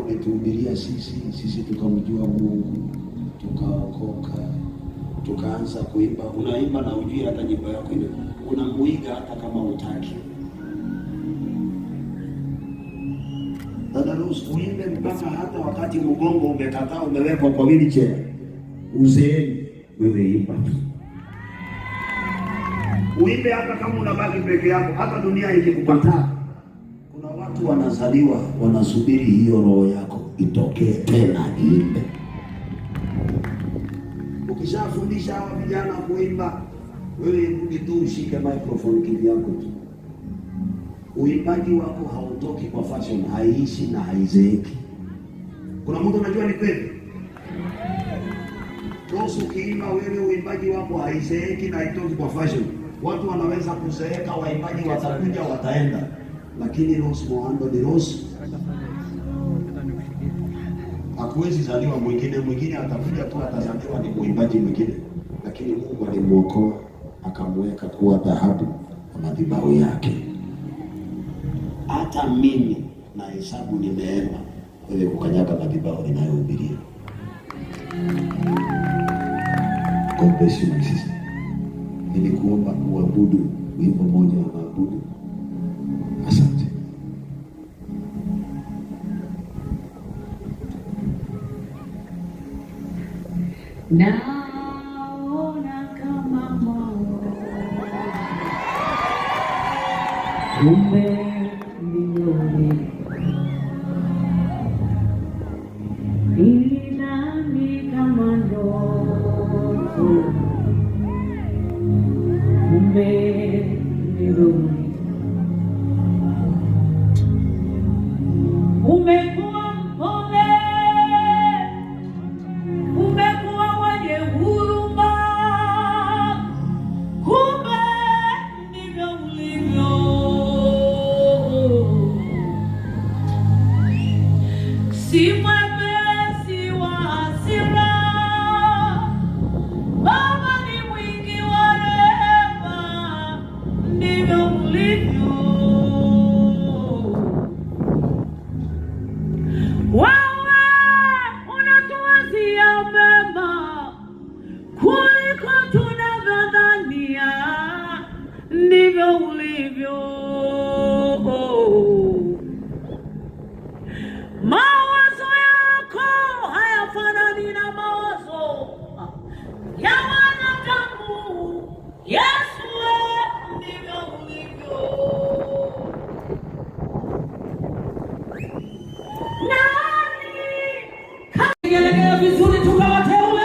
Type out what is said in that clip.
ametuhubiria sisi tukamjua Mungu, tukaokoka, tukaanza kuimba. Unaimba na ujui hata nyimbo yako ile, unamuiga hata kama utaki. Dada Rose, uimbe mpaka hata wakati mgongo umekataa, umewekwa kwa wheelchair, uzeeni, wewe imba. Uimbe hata kama unabaki peke yako, hata dunia ikikukataa. Kuna watu wanazaliwa wanasubiri hiyo roho yako itokee tena imbe. Ukishafundisha hawa vijana kuimba, wewe rudi tu ushike microphone kivyako tu. Uimbaji wako hautoki kwa fashion, haiishi na haizeeki. Kuna mtu anajua ni kweli? Rose, ukiimba wewe uimbaji wako haizeeki na haitoki kwa fashion. Watu wanaweza kuzeeka, waimbaji watakuja wataenda, lakini Rose Muhando ni Rose. Hakuwezi zaliwa mwingine atakuja tu atazaliwa ni muimbaji mwingine, lakini Mungu alimuokoa akamweka kuwa dhahabu kwa madhabahu yake. Hata mimi na hesabu ni neema wewe kukanyaga madhabahu ninayohubiria. God bless you my sister. Nilikuomba kuabudu wimbo moja wa maabudu. Asante. Naona kama moyo umeniona, nilidhani kama ndoto, umenirudi. Umekuwa mpole, umekuwa mwenye huruma, kumbe ndivyo ulivyo. Si mwepesi wa hasira, Baba ni mwingi wa rehema, ndivyo ulivyo. Wewe unatuwazia mema kuliko tunavyodhania, ndivyo ulivyo. Mawazo yako hayafanani na mawazo ya wanadamu. Yesu, ndivyo ulivyo. Nani vizuri tukawateule?